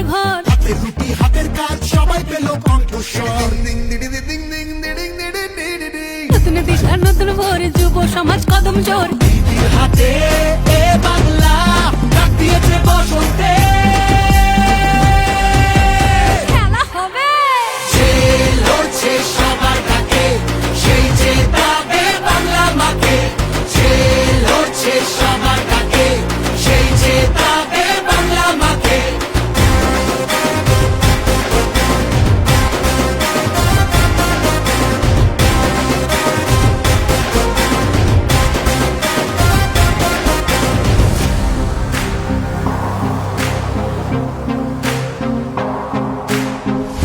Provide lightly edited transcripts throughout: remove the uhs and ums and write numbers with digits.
ঘর, হাতে রুটি হাতের কাজ সবাই পেল কণ্ঠস্বর। নতুন দিশা নতুন ভোর, যুব সমাজ কদম জোর। দিদির হাতে এ বাংলা ডাক দিয়েছে বসন্তে। খেলা হবে, যে লড়ছে সবার ডাকে, সেই জেতাবে বাংলা মাকে। যে লড়ছে সবার ডাকে, সেই জেতাবে বাংলা মাকে।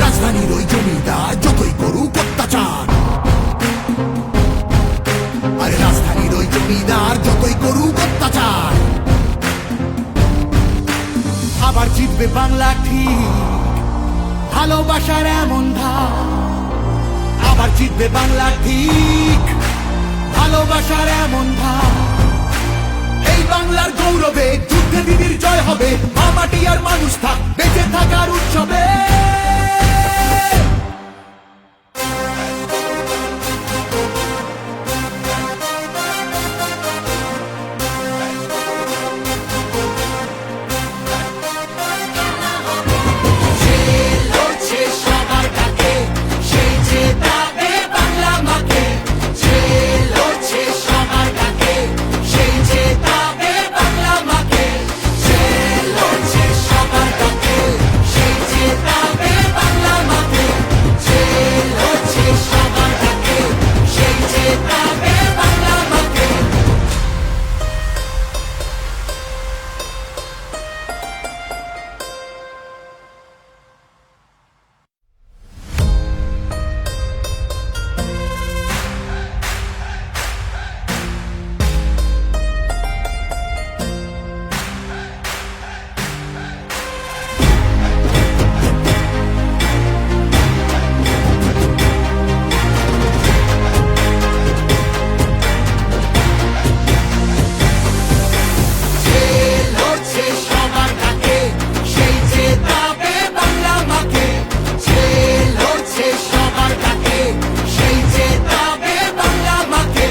রাজধানীর ওই জমিদার যতই করুক অত্যাচার, আরে রাজধানীর ওই জমিদার যতই করুক অত্যাচার, আবার জিতবে বাংলা ঠিক, ভালোবাসার এমন ধার। আবার জিতবে বাংলা ঠিক, ভালোবাসার এমন ধার। এই বাংলার গৌরবে যুদ্ধে দিদির জয় হবে, মা মাটি আর মানুষ থাক বেঁচে থাকার উৎসবে। যে লড়ছে সবার ডাকে, সেই জেতাবে বাংলা মাকে। যে লড়ছে সবার ডাকে, সেই জেতাবে বাংলা মাকে। যে লড়ছে সবার ডাকে, সেই জেতাবে বাংলা মাকে। যে লড়ছে সবার ডাকে, সেই জেতাবে বাংলা মাকে। যে লড়ছে সবার ডাকে, সেই জেতাবে বাংলা মাকে। যে লড়ছে সবার ডাকে, সেই জেতাবে বাংলা মাকে।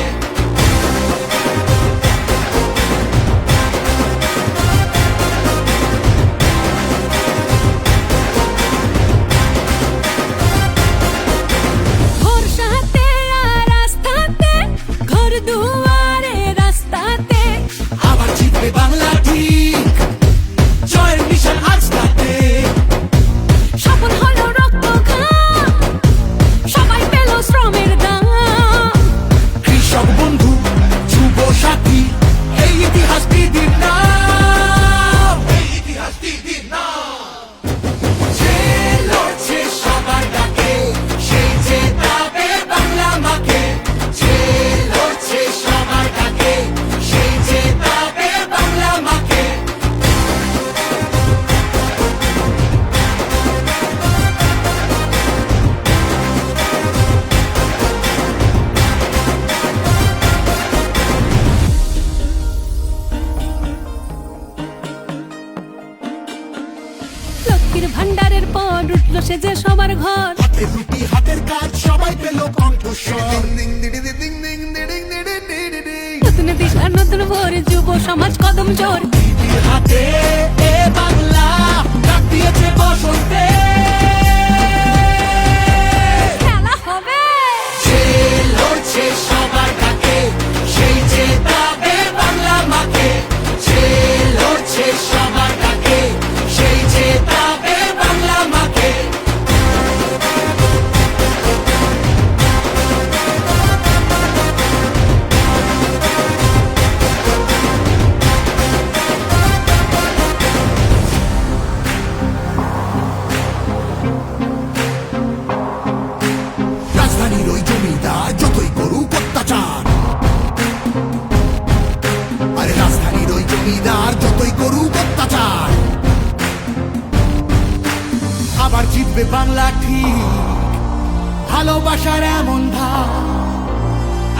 ভরসাতে আর আস্থাতে, ঘর দুয়ারে রাস্তাতে। আবার জিতবে বাংলা ঠিক, জয়ের মিশন আজ রাতে। সফল হলো রক্ত ঘাম, সবাই পেল শ্রমের দাম। কৃষক বন্ধু, যুব সাথী, এই ইতিহাস দিদির নাম। এই ইতিহাস দিদির নাম। যে লড়ছে সবার ডাকে, সেই জেতাবে বাংলা মাকে। যে লড়ছে সবার ডাকে, সেই জেতাবে বাংলা মাকে। লক্ষ্মীর ভান্ডারের পর উঠলো সে যে সবার ঘর, হাতে রুটি হাতের কাজ সবাই পেল কণ্ঠস্বর। নতুন দিশা নতুন ভোর, যুব সমাজ কদম জোর। দিদির হাতে এ বাংলা ডাক দিয়েছে বসন্তে। খেলা হবে, যে লড়ছে সবার ডাকে, সেই জেতাবে বাংলা মাকে। যে লড়ছে সবার ডাকে, সেই জেতাবে বাংলা মাকে। রাজধানীর ওই জমিদার যতই করুক অত্যাচার, আরে রাজধানীর ওই জমিদার যতই করুক অত্যাচার, আবার জিতবে বাংলা ঠিক, ভালোবাসার এমন ধার।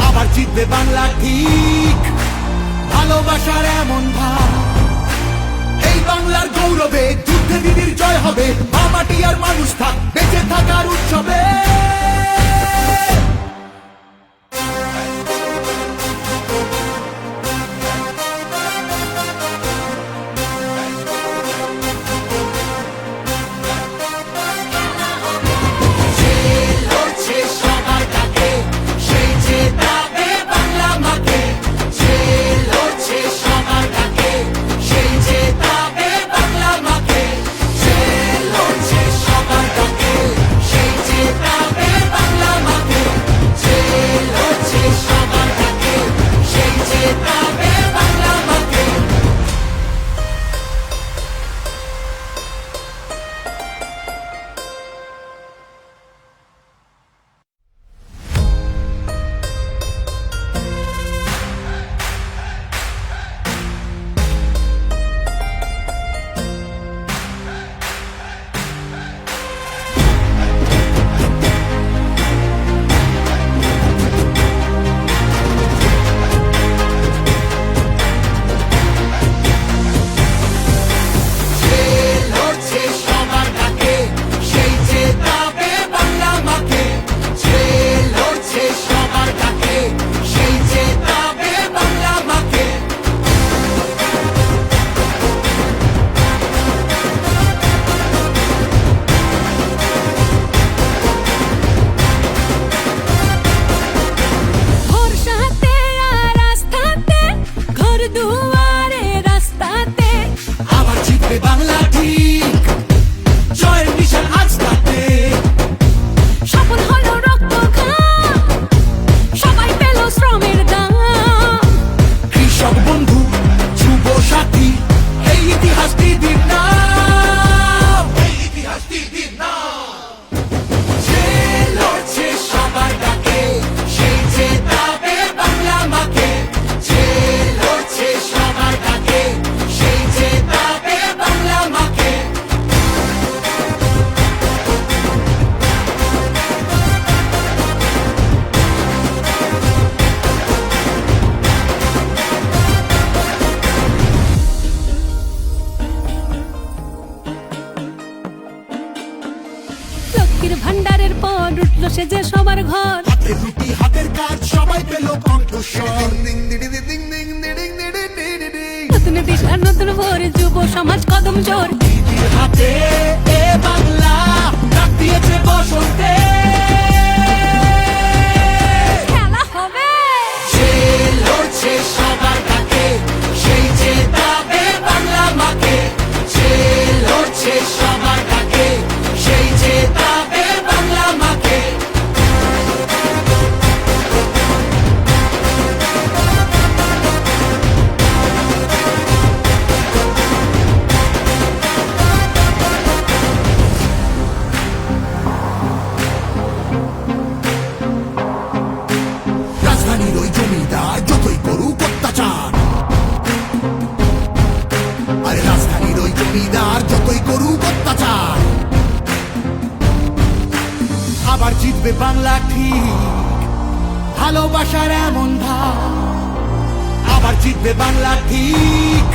আবার জিতবে বাংলা ঠিক, ভালোবাসার এমন ধার। এই বাংলার গৌরবে যুদ্ধে দিদির জয় হবে, মা মাটি আর মানুষ থাক বেঁচে থাকার উৎসবে। বাংলা ঠিক জয়ের নিশান আজ তাতে, সফল হলো রক্ত ঘাম, সবাই পেল শ্রমের দাম। কৃষক বন্ধু যুব সাথী এই ইতিহাস দিদির নাম, এই ইতিহাস দিদির নাম। যে লড়ছে সবার ডাকে সেই জেতাবে বাংলা মাকে, যে লড়ছে সবার ডাকে সেই জেতাবে বাংলা মাকে। লক্ষ্মীর ভান্ডারের পর উঠলো সে যে সবার ঘর, হাতের রুটি হাতের কাজ সবাই পেল কণ্ঠস্বর। নতুন দিশা নতুন ভোর, যুব সমাজ কদম জোর। দিদির হাতে এ বাংলা ডাক দিয়েছে বসন্তে, খেলা হবে। যে লড়ছে সবার ডাকে সেই জেতাবে বাংলা মাকে, যে লড়ছে সবার ডাকে সেই জেতাবে বাংলা মাকে। রাজধানীর ওই জমিদার যতই করুক অত্যাচার, আরে রাজধানীর ওই জমিদার যতই করুক অত্যাচার, আবার জিতবে বাংলা ঠিক, ভালোবাসার এমন ভাব। আবার জিতবে বাংলা ঠিক,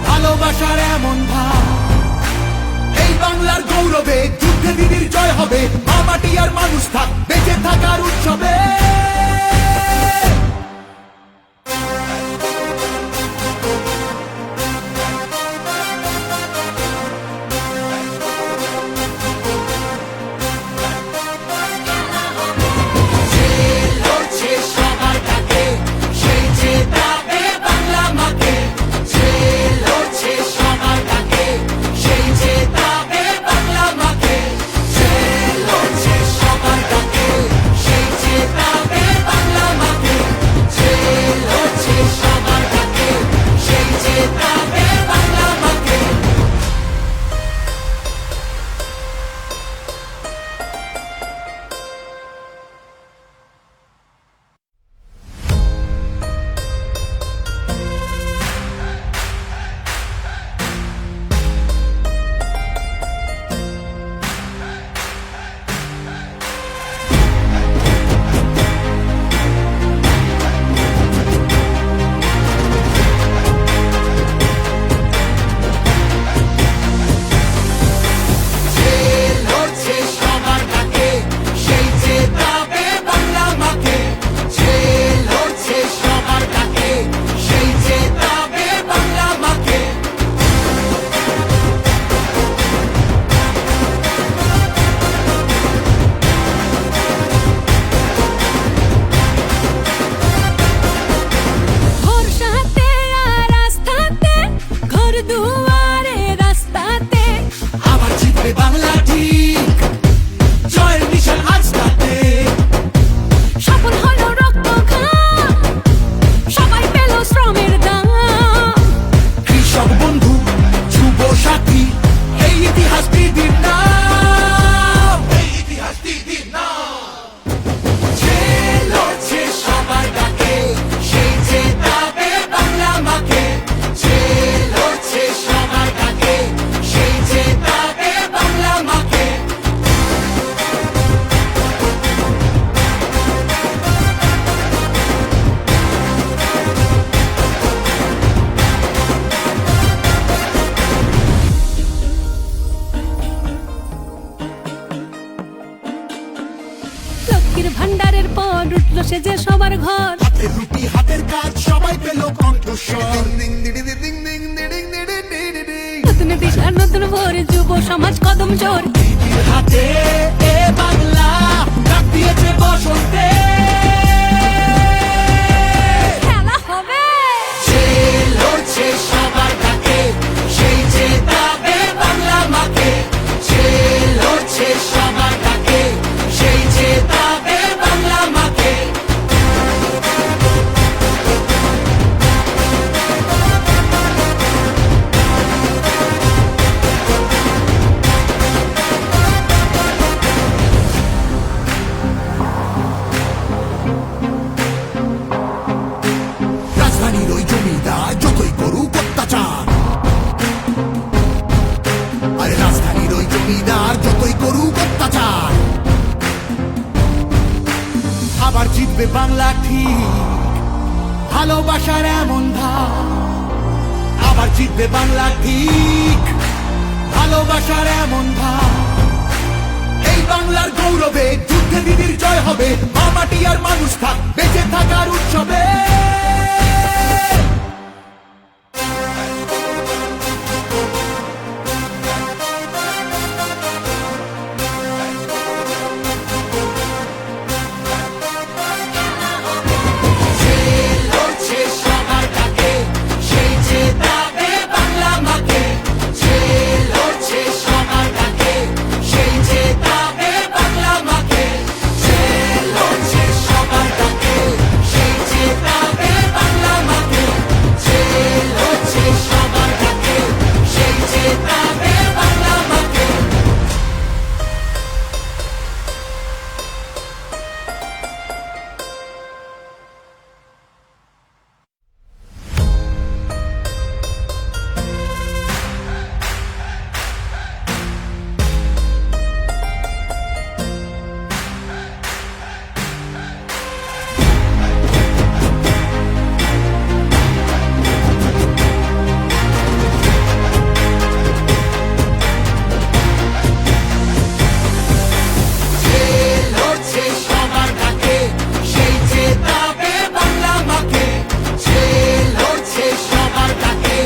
ভালোবাসার এমন ভাব। এই বাংলার গৌরবে যুদ্ধে দিদির জয় হবে, মা মাটি আর মানুষ থাক বেঁচে থাকার উৎসবে। লক্ষ্মীর ভান্ডারের পর উঠলো সে যে সবার ঘর। হাতের রুটি হাতের কাজ সবাই পেল কণ্ঠস্বর। নতুন দিশা নতুন ভোর, যুব সমাজ কদম জোর। দিদির হাতে এ বাংলা ডাক দিয়েছে বসন্তে। খেলা হবে যে লড়ছে সবার ডাকে, সেই জেতাবে বাংলা মাকে। যে লড়ছে সবার ডাকে, সেই জেতাবে বাংলা মাকে। রাজধানীর ওই জমিদার যতই করুক অত্যাচার, আরে রাজধানীর ওই জমিদার যতই করুক অত্যাচার, আবার জিতবে বাংলা ঠিক। ভালোবাসার এমন ধার, আবার জিতবে বাংলা ঠিক। ভালোবাসার এমন ধার, এই বাংলার গৌরবে যুদ্ধে দিদির জয় হবে। মামাটি আর মানুষ থাক বেঁচে থাকার উৎসবে। যে লড়ছে সবার ডাকে, সেই জেতাবে বাংলা মাকে। যে লড়ছে সবার ডাকে, সেই জেতাবে বাংলা মাকে। যে লড়ছে সবার ডাকে, সেই জেতাবে বাংলা মাকে। যে লড়ছে সবার ডাকে, সেই জেতাবে বাংলা মাকে। যে লড়ছে সবার ডাকে, সেই জেতাবে বাংলা মাকে। যে লড়ছে সবার ডাকে,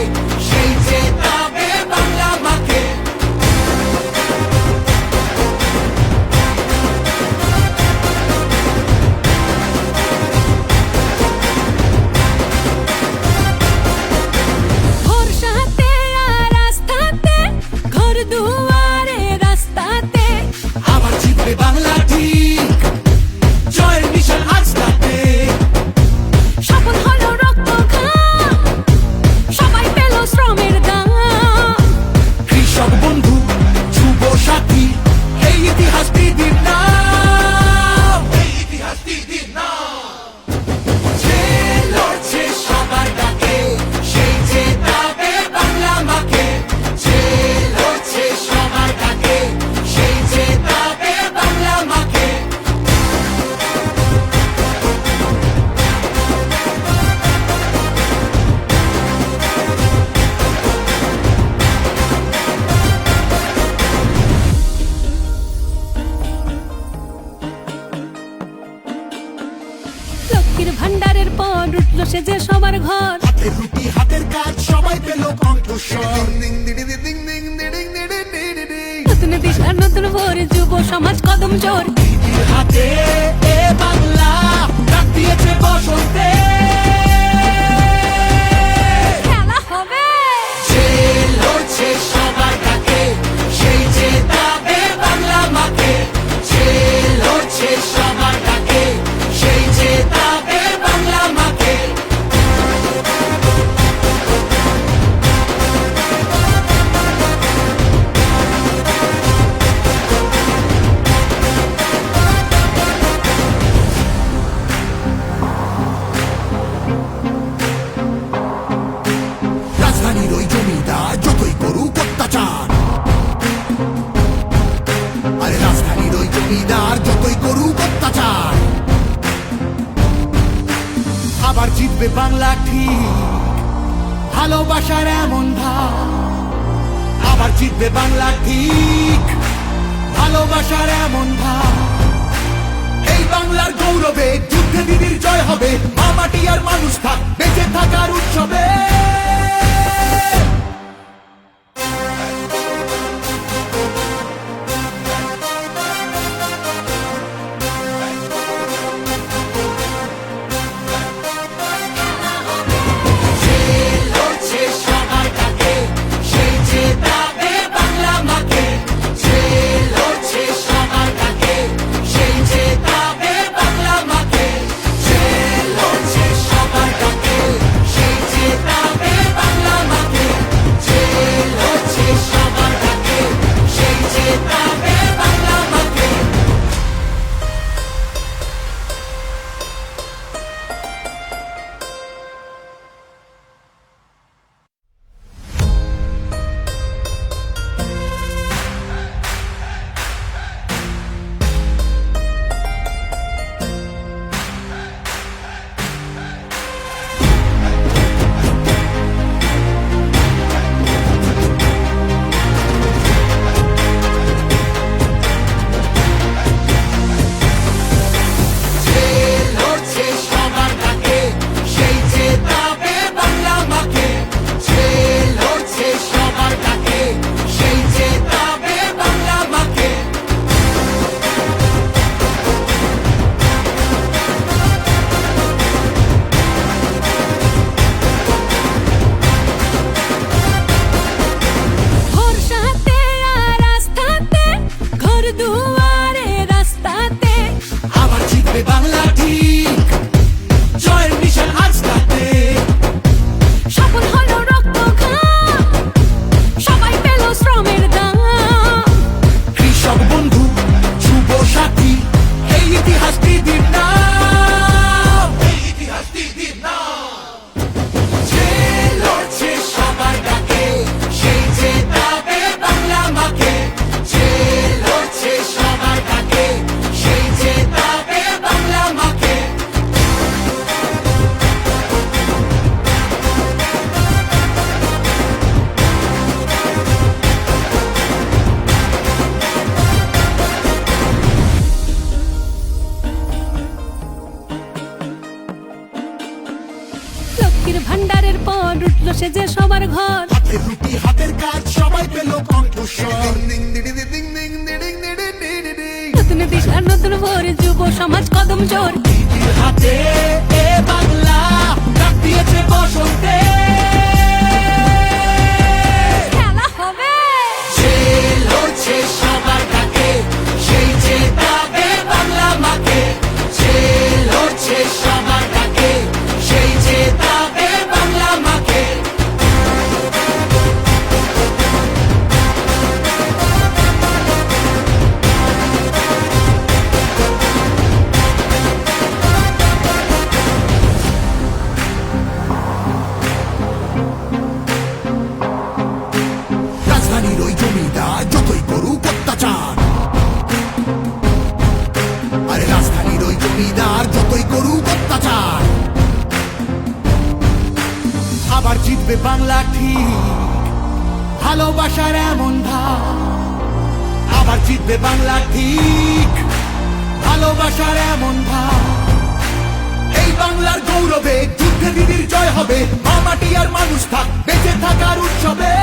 সেই জেতাবে বাংলা মাকে। ভরসাতে আর রাস্তাতে, ঘর দুয়ারে রাস্তাতে। আবার জিতবে বাংলা ঠিক, জয়ের নিশান আজ তাতে। সফল হলো রক্ত ঘাম, সবাই পেল শ্রমের দাম। কৃষক বন্ধু যুব সাথী, এই ইতিহাস দিদির নাম। এই ইতিহাস দিদির নাম। যে লড়ছে সবার ডাকে, সেই জেতাবে বাংলা মাকে। যে লড়ছে সবার ডাকে, সেই জেতাবে বাংলা মাকে। লক্ষ্মীর ভান্ডারের পর উঠলো সে যে সবার ঘর। হাতের রুটি হাতের কাজ সবাই পেল কণ্ঠস্বর। নতুন দিশা নতুন ভোর, যুব সমাজ কদম জোর। দিদির হাতে এ বাংলা ডাক দিয়েছে বসন্তে। খেলা হবে যে লড়ছে সবার ডাকে, সেই জেতাবে বাংলা মাকে। যে লড়ছে সবার ডাকে, সেই জেতাবে বাংলা মাকে। রাজধানীর ওই জমিদার যতই করুক অত্যাচার, আরে রাজধানীর ওই জমিদার যতই করুক অত্যাচার, আবার জিতবে বাংলা ঠিক। ভালোবাসার এমন ধার, আবার জিতবে বাংলা ঠিক। ভালোবাসার এমন ধার, এই বাংলা জয় হবে, মা মাটি আর মানুষ থাক বেঁচে থাকার উৎসবে। বাংলা ঠিক জয়ের নিশান আজ তাতে, সফল হলো রক্ত ঘাম, সবাই পেল শ্রমের দাম। কৃষক বন্ধু যুব সাথী এই ইতিহাস দিদির নাম, এই ইতিহাস দিদির নাম। যে লড়ছে সবার ডাকে সেই জেতাবে বাংলা মাকে, যে লড়ছে সবার ডাকে সেই জেতাবে বাংলা মাকে। লক্ষ্মীর ভান্ডারের পর উঠল সে যে সবার ঘর, হাতের রুটি হাতের কাজ সবাই পেল কণ্ঠস্বর। নতুন দিশা নতুন ভোর, যুব সমাজ কদম জোর। দিদির হাতে এ বাংলা ডাক দিয়েছে বসন্তে, খেলা হবে। যে লড়ছে সবার ডাকে সেই জেতাবে বাংলা মাকে, যে লড়ছে সবার ডাকে সেই জেতাবে বাংলা মাকে। রাজধানীর ওই জমিদার যতই করুক অত্যাচার, আরে রাজধানীর ওই জমিদার যতই করুক অত্যাচার, আবার জিতবে বাংলা ঠিক, ভালোবাসার এমন ধার। আবার জিতবে বাংলা ঠিক, ভালোবাসার এমন ধার। এই বাংলার গৌরবে যুদ্ধে দিদির জয় হবে, মা মাটি আর মানুষ থাক বেঁচে থাকার উৎসবে।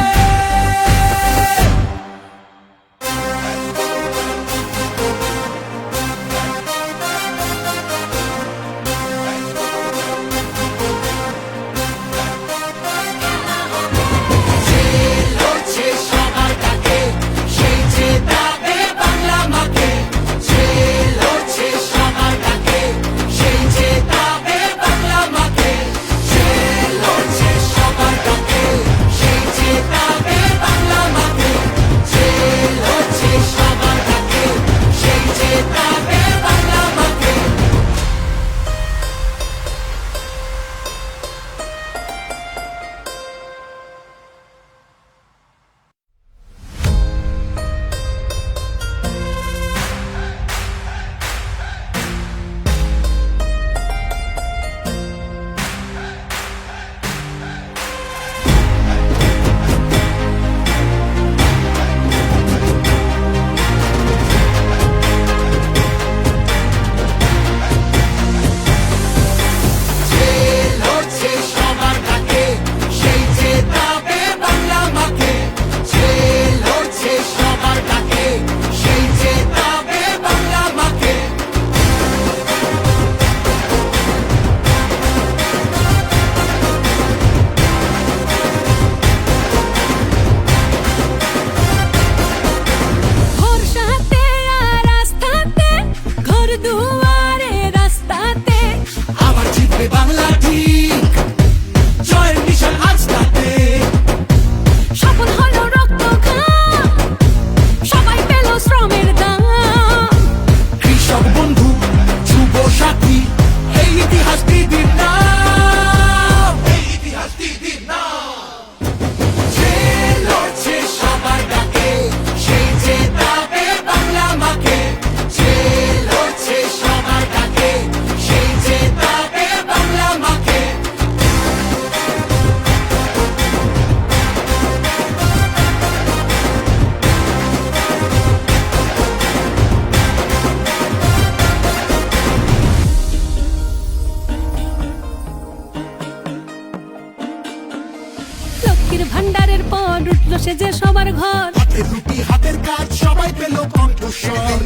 ঘর হাতে রুটি হাতের কাজ সবাই পেল কণ্ঠস্বর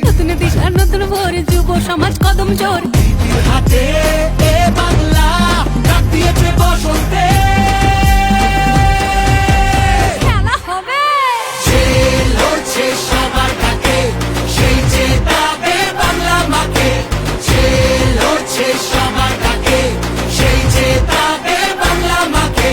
নতুন দিশা নতুন ভোর যুব সমাজ কদম জোর দিদির হাতে এ বাংলা ডাক দিয়েছে বসন্তে খেলা হবে যে লড়ছে সবার ডাকে সেই যে পাবে বাংলা মাকে যে লড়ছে সবার ডাকে সেই যে পাবে বাংলা মাকে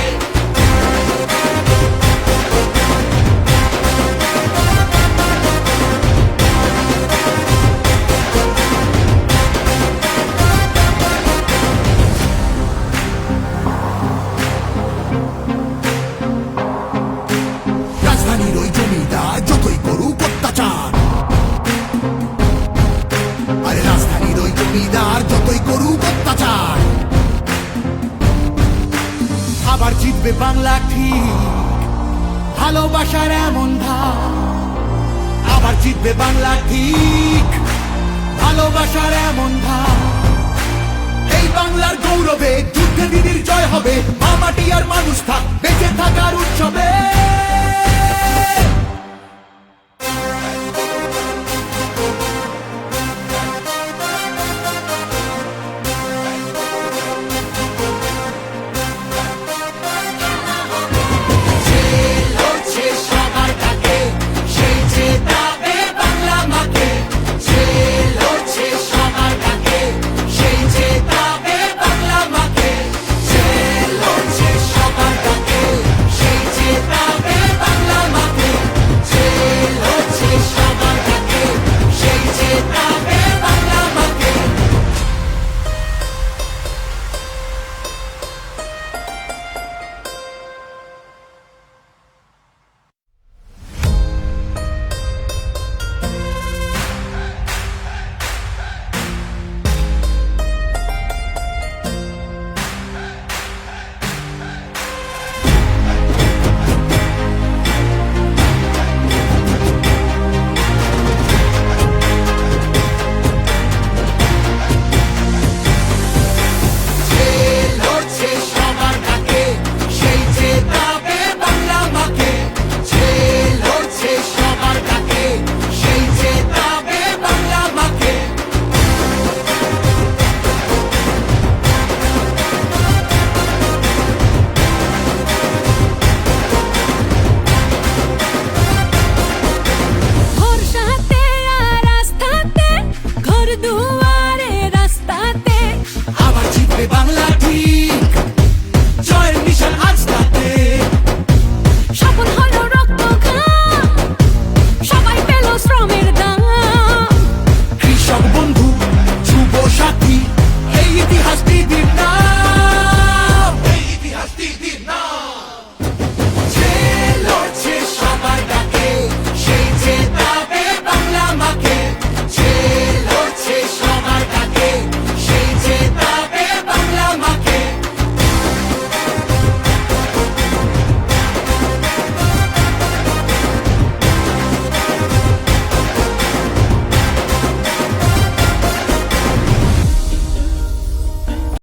রাজধানীর ওই জমিদার যতই করুক অত্যাচার আরে রাজধানীর ওই জমিদার যতই করুক অত্যাচার আবার জিতবে বাংলা ঠিক ভালোবাসার এমন ধার আবার জিতবে বাংলা ঠিক ভালোবাসার এমন ধার এই বাংলার গৌরবে যুদ্ধে দিদির জয় হবে মা মাটি আর মানুষ থাক বেঁচে থাকার উৎসবে